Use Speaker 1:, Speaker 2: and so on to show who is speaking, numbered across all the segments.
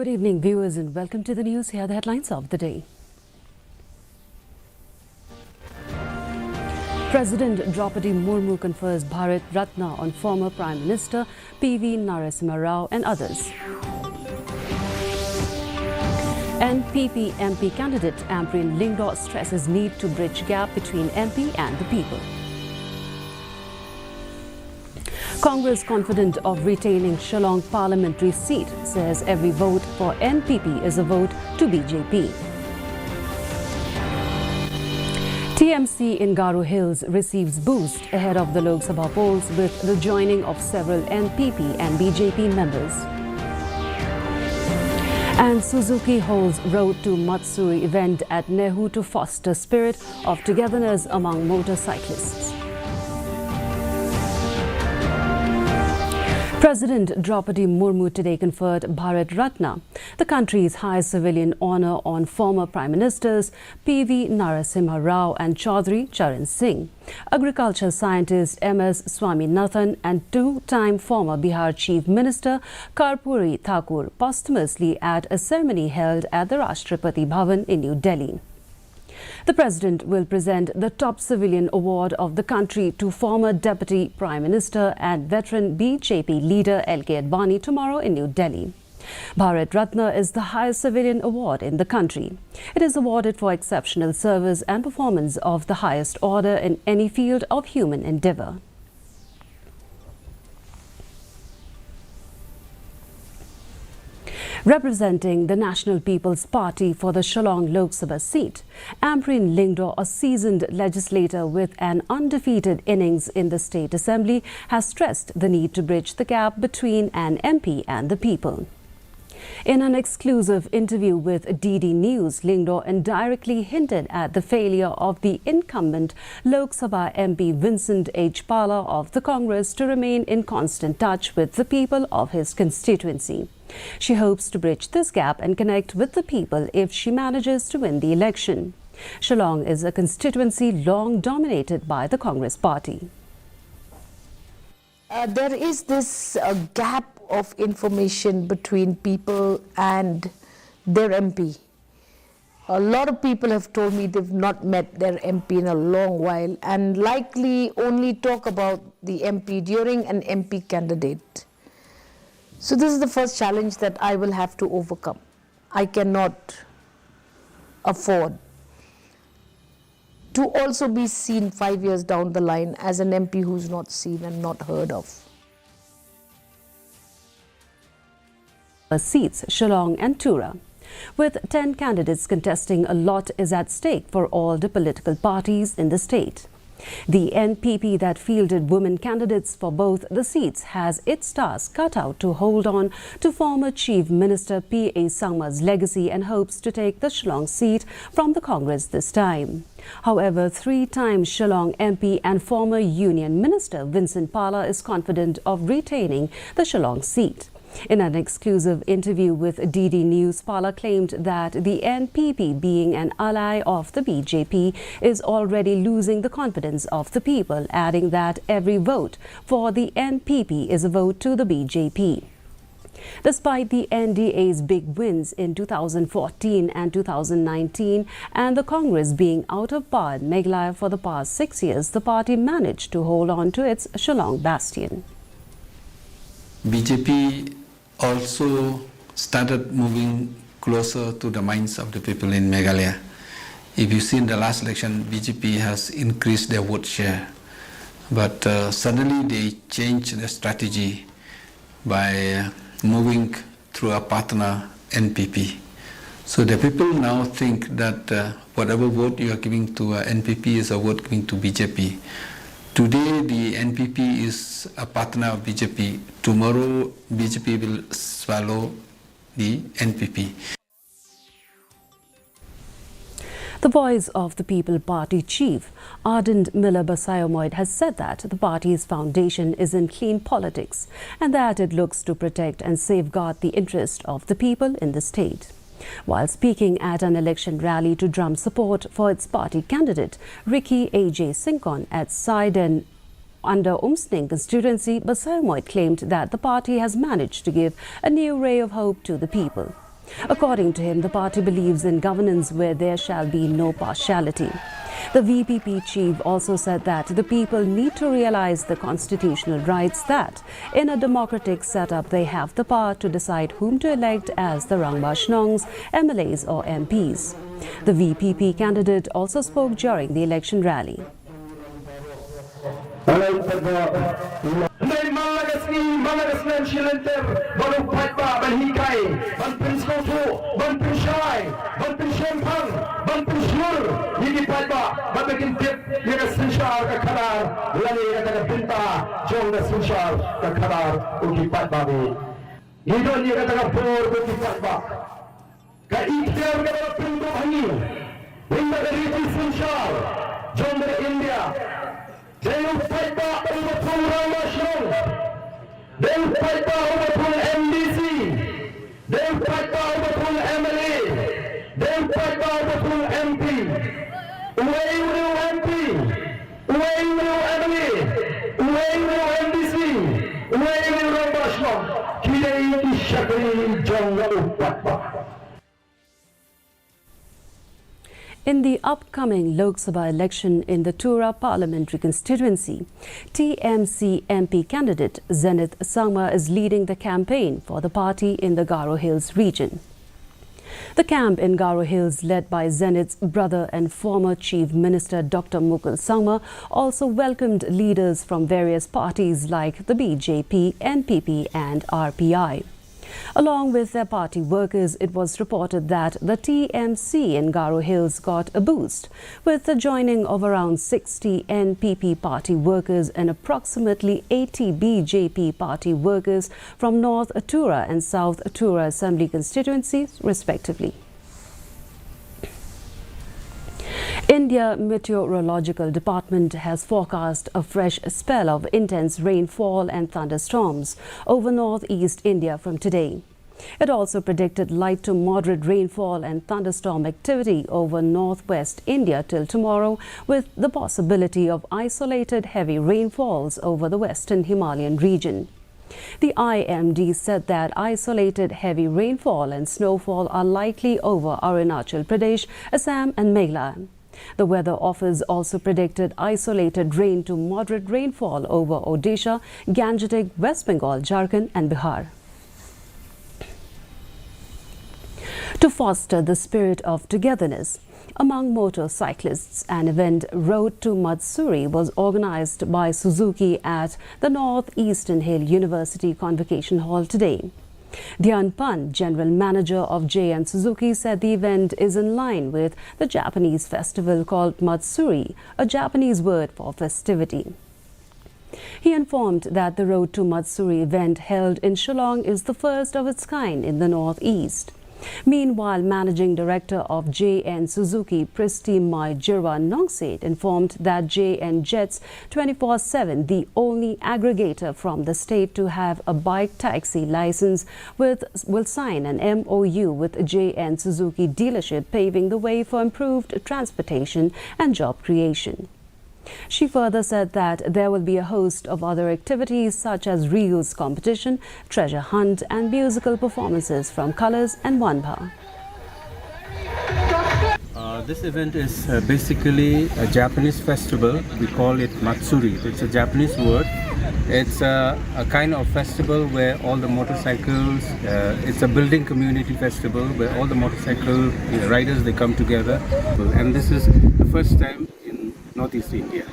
Speaker 1: Good evening, viewers, and welcome to the news. Here are the headlines of the day. President Draupadi Murmu confers Bharat Ratna on former Prime Minister P.V. Narasimha Rao and others. NPP MP candidate Ampreen Lingdo stresses need to bridge gap between MP and the people. Congress confident of retaining Shillong parliamentary seat, says every vote for NPP is a vote to BJP. TMC in Garo Hills receives boost ahead of the Lok Sabha polls with the joining of several NPP and BJP members. And Suzuki holds Road to Matsuri event at Nehu to foster spirit of togetherness among motorcyclists. President Draupadi Murmu today conferred Bharat Ratna, the country's highest civilian honour, on former Prime Ministers P.V. Narasimha Rao and Chaudhry Charan Singh, agriculture scientist M.S. Swaminathan and two-time former Bihar Chief Minister Karpuri Thakur posthumously at a ceremony held at the Rashtrapati Bhavan in New Delhi. The President will present the top civilian award of the country to former Deputy Prime Minister and veteran BJP leader L.K. Advani tomorrow in New Delhi. Bharat Ratna is the highest civilian award in the country. It is awarded for exceptional service and performance of the highest order in any field of human endeavour. Representing the National People's Party for the Shillong Lok Sabha seat, Ampreen Lingdo, a seasoned legislator with an undefeated innings in the State Assembly, has stressed the need to bridge the gap between an MP and the people. In an exclusive interview with DD News, Lingdo indirectly hinted at the failure of the incumbent Lok Sabha MP Vincent Paa of the Congress to remain in constant touch with the people of his constituency. She hopes to bridge this gap and connect with the people if she manages to win the election. Shillong is a constituency long dominated by the Congress party.
Speaker 2: There is this gap of information between people and their MP. A lot of people have told me they've not met their MP in a long while and likely only talk about the MP during an MP candidate. So this is the first challenge that I will have to overcome. I cannot afford to also be seen 5 years down the line as an MP who's not seen and not heard of.
Speaker 1: Seats, Shillong and Tura. With 10 candidates contesting, a lot is at stake for all the political parties in the state. The NPP that fielded women candidates for both the seats has its task cut out to hold on to former Chief Minister P.A. Sangma's legacy and hopes to take the Shillong seat from the Congress this time. However, three-time Shillong MP and former Union Minister Vincent Paa is confident of retaining the Shillong seat. In an exclusive interview with DD News, Paa claimed that the NPP, being an ally of the BJP, is already losing the confidence of the people, adding that every vote for the NPP is a vote to the BJP. Despite the NDA's big wins in 2014 and 2019 and the Congress being out of power in Meghalaya for the past 6 years, the party managed to hold on to its Shillong bastion.
Speaker 3: BJP also started moving closer to the minds of the people in Meghalaya. If you see in the last election, BJP has increased their vote share, but suddenly they changed their strategy by moving through a partner NPP. So the people now think that whatever vote you are giving to NPP is a vote giving to BJP. Today, the NPP is a partner of BJP. Tomorrow, BJP will swallow the NPP.
Speaker 1: The Voice of the People Party chief, Ardent Miller Basayomoid, has said that the party's foundation is in clean politics and that it looks to protect and safeguard the interest of the people in the state. While speaking at an election rally to drum support for its party candidate, Ricky A.J. Sinkon at Saiden under Umsning constituency, Basayomoid claimed that the party has managed to give a new ray of hope to the people. According to him, the party believes in governance where there shall be no partiality. The VPP chief also said that the people need to realize the constitutional rights that, in a democratic setup, they have the power to decide whom to elect as the Rangba Shnongs, MLAs or MPs. The VPP candidate also spoke during the election rally.
Speaker 4: They will fight back over from Rangba. They will fight back over from MDC. They will fight back over from MLA. They will fight back over from MP. Away with MP. Away with MLA. Away with MDC. Away with Rangba. Today is Shakri Jonga Upatba.
Speaker 1: In the upcoming Lok Sabha election in the Tura parliamentary constituency, TMC MP candidate Zenith Sangma is leading the campaign for the party in the Garo Hills region. The camp in Garo Hills, led by Zenith's brother and former Chief Minister Dr. Mukul Sangma, also welcomed leaders from various parties like the BJP, NPP and RPI. Along with their party workers, it was reported that the TMC in Garo Hills got a boost, with the joining of around 60 NPP party workers and approximately 80 BJP party workers from North Tura and South Tura Assembly constituencies, respectively. India Meteorological Department has forecast a fresh spell of intense rainfall and thunderstorms over northeast India from today. It also predicted light to moderate rainfall and thunderstorm activity over northwest India till tomorrow, with the possibility of isolated heavy rainfalls over the western Himalayan region. The IMD said that isolated heavy rainfall and snowfall are likely over Arunachal Pradesh, Assam and Meghalaya. The weather office also predicted isolated rain to moderate rainfall over Odisha, Gangetic, West Bengal, Jharkhand and Bihar. To foster the spirit of togetherness among motorcyclists, an event Road to Matsuri was organized by Suzuki at the Northeastern Hill University Convocation Hall today. Dhyan Pant, General Manager of JN Suzuki, said the event is in line with the Japanese festival called Matsuri, a Japanese word for festivity. He informed that the Road to Matsuri event held in Shillong is the first of its kind in the Northeast. Meanwhile, Managing Director of JN Suzuki, Pristi Mai Jirwa Nongset, informed that JN Jets 24/7, the only aggregator from the state to have a bike taxi license, will sign an MOU with JN Suzuki dealership, paving the way for improved transportation and job creation. She further said that there will be a host of other activities such as reels competition, treasure hunt and musical performances from Colors and Wanbha.
Speaker 5: This event is basically a Japanese festival. We call it Matsuri. It's a Japanese word. It's a kind of festival where all the motorcycles, it's a building community festival where all the motorcycle riders, they come together. And this is the first time in Northeast India.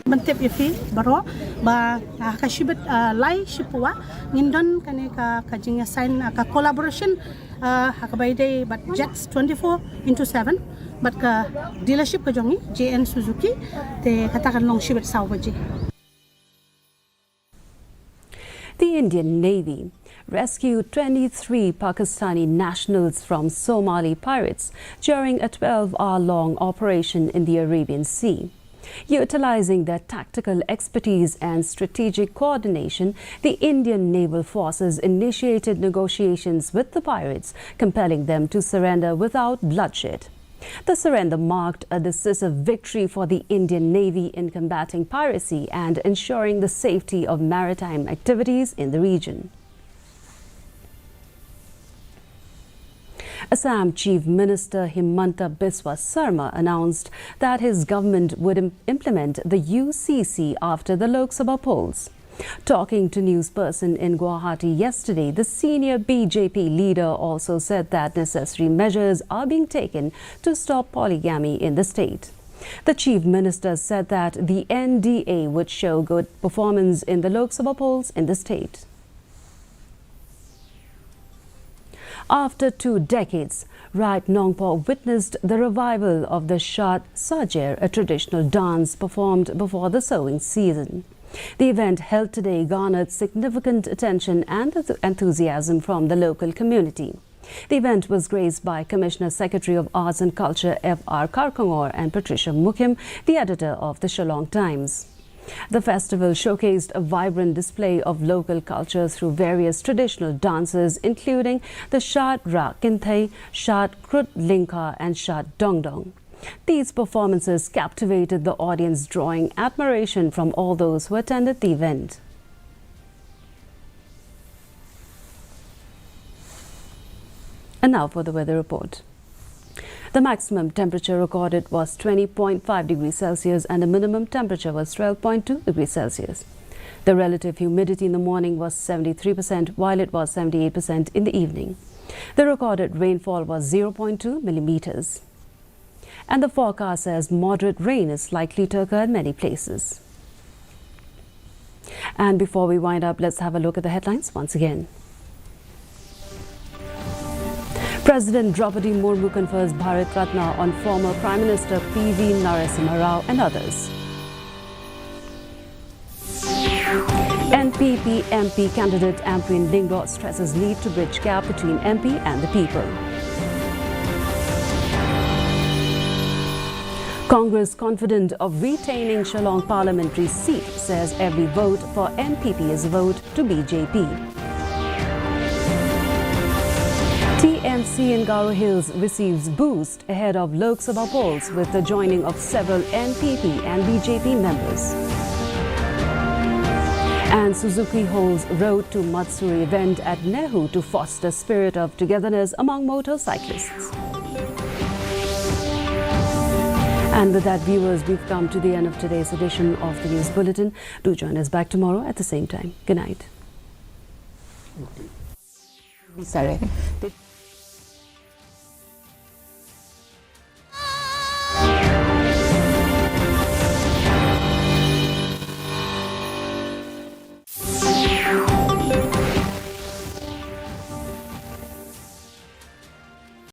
Speaker 6: Bantep ifi baro ba kashibet lai shipwa ngindon kane ka kajinga sign ka collaboration hakabayde but Jets 24/7 but ka dealership ka jongi JN Suzuki te katakan long shibet sawbaji.
Speaker 1: The Indian Navy rescued 23 Pakistani nationals from Somali pirates during a 12-hour-long operation in the Arabian Sea. Utilizing their tactical expertise and strategic coordination, the Indian naval forces initiated negotiations with the pirates, compelling them to surrender without bloodshed. The surrender marked a decisive victory for the Indian Navy in combating piracy and ensuring the safety of maritime activities in the region. Assam Chief Minister Himanta Biswa Sarma announced that his government would implement the UCC after the Lok Sabha polls. Talking to newsperson in Guwahati yesterday, the senior BJP leader also said that necessary measures are being taken to stop polygamy in the state. The Chief Minister said that the NDA would show good performance in the Lok Sabha polls in the state. After 2 decades, Rat Nongpor witnessed the revival of the Sh Saer, a traditional dance performed before the sowing season. The event held today garnered significant attention and enthusiasm from the local community. The event was graced by Commissioner Secretary of Arts and Culture F.R. Karkangor and Patricia Mukim, the editor of the Shillong Times. The festival showcased a vibrant display of local culture through various traditional dances, including the Shat Ra Kinthai, Shat Krut Linka and Shat Dongdong. These performances captivated the audience, drawing admiration from all those who attended the event. And now for the weather report. The maximum temperature recorded was 20.5 degrees Celsius and the minimum temperature was 12.2 degrees Celsius. The relative humidity in the morning was 73%, while it was 78% in the evening. The recorded rainfall was 0.2 millimeters. And the forecast says moderate rain is likely to occur in many places. And before we wind up, let's have a look at the headlines once again. President Draupadi Murmu confers Bharat Ratna on former Prime Minister P.V. Narasimha Rao and others. NPP MP candidate Amprin Lingro stresses need to bridge gap between MP and the people. Congress confident of retaining Shillong parliamentary seat, says every vote for NPP is a vote to BJP. TMC in Garo Hills receives boost ahead of Lok Sabha polls with the joining of several NPP and BJP members. And Suzuki holds Road to Matsuri event at Nehu to foster spirit of togetherness among motorcyclists. And with that, viewers, we've come to the end of today's edition of the News Bulletin. Do join us back tomorrow at the same time. Good night.
Speaker 2: Sh Saer.